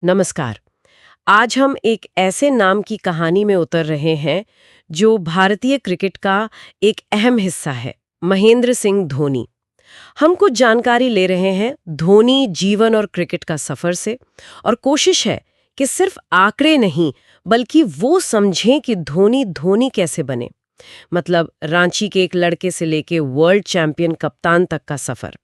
नमस्कार। आज हम एक ऐसे नाम की कहानी में उतर रहे हैं जो भारतीय क्रिकेट का एक अहम हिस्सा है, महेंद्र सिंह धोनी। हम कुछ जानकारी ले रहे हैं धोनी जीवन और क्रिकेट का सफर से, और कोशिश है कि सिर्फ आंकड़े नहीं बल्कि वो समझें कि धोनी धोनी कैसे बने। मतलब रांची के एक लड़के से लेके वर्ल्ड चैंपियन कप्तान तक का सफर।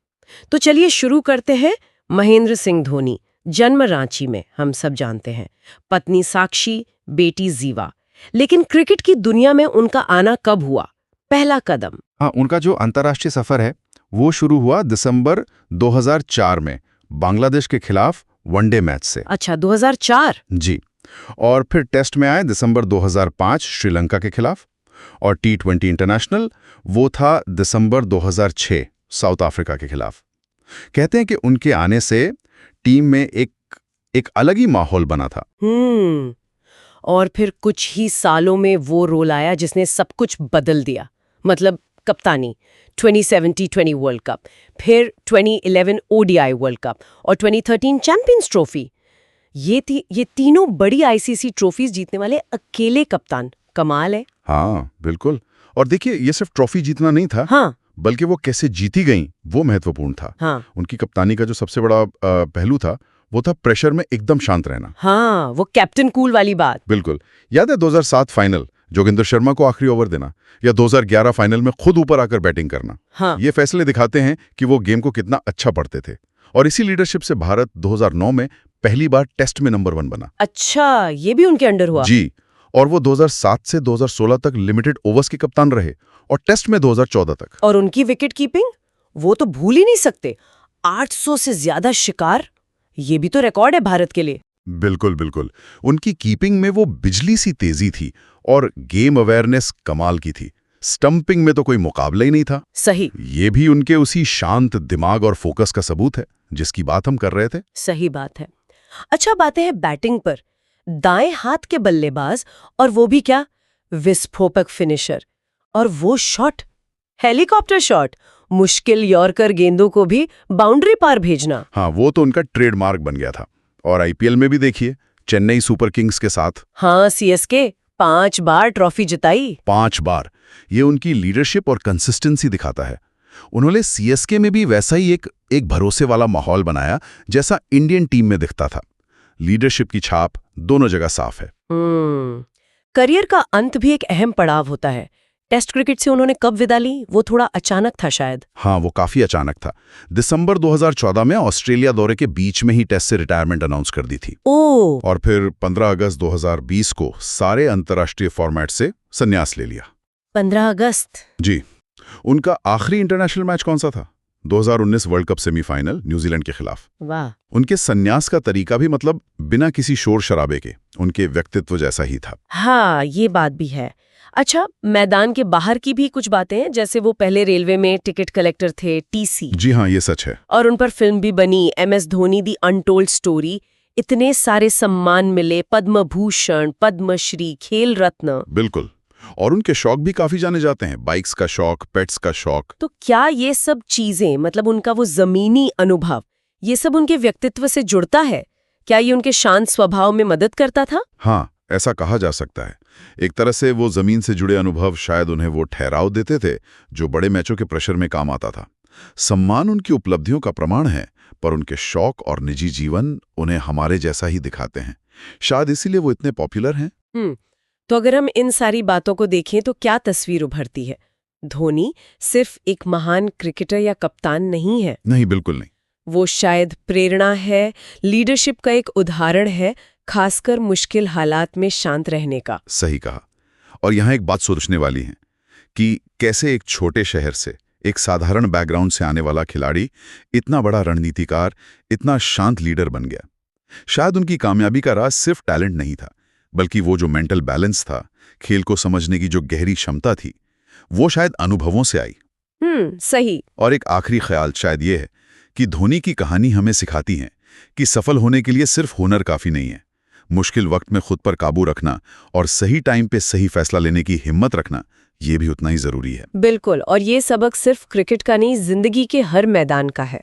तो चलिए शुरू करते हैं। महेंद्र सिंह धोनी, जन्म रांची में, हम सब जानते हैं। पत्नी साक्षी, बेटी जीवा। लेकिन क्रिकेट की दुनिया में उनका आना कब हुआ? पहला कदम। हाँ, उनका जो अंतर्राष्ट्रीय सफर है वो शुरू हुआ दिसंबर 2004 में बांग्लादेश के खिलाफ वनडे मैच से। अच्छा, 2004। जी। और फिर टेस्ट में आए दिसंबर 2005 श्रीलंका के खिलाफ, और T20 इंटरनेशनल वो था दिसंबर 2006 साउथ अफ्रीका के खिलाफ। कहते हैं कि उनके आने से टीम में एक अलग ही माहौल बना था। और फिर कुछ ही सालों में वो रोल आया जिसने सब कुछ बदल दिया। मतलब कप्तानी, 2070 वर्ल्ड कप, फिर 2011 ODI वर्ल्ड कप और 2013 चैंपियंस ट्रॉफी। ये तीनों बड़ी ICC ट्रॉफीज जीतने वाले अकेले कप्तान। कमाल है। हाँ, बिल्कुल। और देखिए, ये सिर्फ ट्रॉफी जीतना नहीं था। हाँ, बल्कि वो कैसे जीती गईं वो महत्वपूर्ण था। हाँ, उनकी कप्तानी का जो सबसे बड़ा पहलू था वो था प्रेशर में एकदम शांत रहना। हाँ, वो कैप्टन कूल वाली बात। बिल्कुल। याद है 2007 फाइनल, जोगिंदर शर्मा को आखिरी ओवर देना, या 2011 फाइनल में खुद ऊपर आकर बैटिंग करना। हाँ, ये फैसले दिखाते हैं कि वो गेम को कितना अच्छा पढ़ते थे। और इसी लीडरशिप से भारत 2009 में पहली बार टेस्ट में नंबर 1 बना। अच्छा, ये भी उनके अंडर हुआ। जी। और वो 2007 से 2016 तक लिमिटेड ओवर्स के कप्तान रहे, और टेस्ट में 2014 तक। और उनकी विकेट कीपिंग, वो तो भूल ही नहीं सकते। 800 से ज्यादा शिकार, ये भी तो रिकॉर्ड है भारत के लिए। बिल्कुल बिल्कुल। उनकी कीपिंग में वो बिजली सी तेजी थी, और गेम अवेयरनेस कमाल की थी। स्टंपिंग में तो कोई मुकाबला ही नहीं था। सही। ये भी उनके उसी शांत दिमाग और फोकस का सबूत है जिसकी बात हम कर रहे थे। सही बात है। अच्छा, बातें हैं बैटिंग पर। दाएं हाथ के बल्लेबाज, और वो भी क्या, विस्फोटक फिनिशर। और वो शॉट, हेलीकॉप्टर शॉट, मुश्किल यॉर्कर गेंदों को भी बाउंड्री पार भेजना। हाँ, वो तो उनका ट्रेडमार्क बन गया था। और IPL में भी देखिए, चेन्नई सुपर किंग्स के साथ। हाँ, CSK 5 बार ट्रॉफी जिताई। 5 बार। ये उनकी लीडरशिप और कंसिस्टेंसी दिखाता है। उन्होंने CSK में भी वैसा ही एक भरोसे वाला माहौल बनाया जैसा इंडियन टीम में दिखता था। लीडरशिप की छाप दोनों जगह साफ है। करियर का अंत भी एक अहम पड़ाव होता है। टेस्ट क्रिकेट से उन्होंने कब विदा ली? वो थोड़ा अचानक था शायद। हाँ, वो काफी अचानक था। दिसंबर 2014 में ऑस्ट्रेलिया दौरे के बीच में ही टेस्ट से रिटायरमेंट अनाउंस कर दी थी। और फिर 15 अगस्त 2020 को सारे अंतर्राष्ट्रीय फॉर्मेट से संन्यास ले लिया। 15 अगस्त? जी। उनका आखिरी इंटरनेशनल मैच कौन सा था? 2019 वर्ल्ड कप सेमीफाइनल न्यूजीलैंड के खिलाफ। वाह। उनके संन्यास का तरीका भी मतलब बिना किसी शोर शराबे के उनके व्यक्तित्व जैसा ही था। हाँ, ये बात भी है। अच्छा, मैदान के बाहर की भी कुछ बातें हैं, जैसे वो पहले रेलवे में टिकट कलेक्टर थे, TC। जी हाँ, ये सच है। और उन पर फिल्म भी बनी, MS Dhoni the untold story. इतने सारे सम्मान मिले, पद्म भूषण, पद्मश्री, खेल रत्न। बिल्कुल। और उनके शौक भी काफी जाने जाते हैं। बाइक्स का शौक, पेट्स का शौक। तो क्या ये सब चीजें, मतलब उनका वो जमीनी अनुभव, ये सब उनके व्यक्तित्व से जुड़ता है? क्या ये उनके शांत स्वभाव में मदद करता था? हाँ, ऐसा कहा जा सकता है। एक तरह से वो जमीन से जुड़े अनुभव शायद उन्हें वो ठहराव देते थे जो बड़े मैचों के प्रेशर में काम आता था। सम्मान उनकी उपलब्धियों का प्रमाण है, पर उनके शौक और निजी जीवन उन्हें हमारे जैसा ही दिखाते हैं। शायद इसीलिए वो इतने पॉपुलर हैं। तो अगर हम इन सारी बातों को देखें तो क्या तस्वीर उभरती है? धोनी सिर्फ एक महान क्रिकेटर या कप्तान नहीं है। नहीं, बिल्कुल नहीं। वो शायद प्रेरणा है, लीडरशिप का एक उदाहरण है, खासकर मुश्किल हालात में शांत रहने का। सही कहा। और यहाँ एक बात सोचने वाली है कि कैसे एक छोटे शहर से, एक साधारण बैकग्राउंड से आने वाला खिलाड़ी इतना बड़ा रणनीतिकार, इतना शांत लीडर बन गया। शायद उनकी कामयाबी का राज सिर्फ टैलेंट नहीं था, बल्कि वो जो मेंटल बैलेंस था, खेल को समझने की जो गहरी क्षमता थी, वो शायद अनुभवों से आई। सही। और एक आखिरी ख्याल शायद ये है कि धोनी की कहानी हमें सिखाती है कि सफल होने के लिए सिर्फ हुनर काफी नहीं है। मुश्किल वक्त में खुद पर काबू रखना और सही टाइम पे सही फैसला लेने की हिम्मत रखना, ये भी उतना ही जरूरी है। बिल्कुल। और ये सबक सिर्फ क्रिकेट का नहीं, जिंदगी के हर मैदान का है।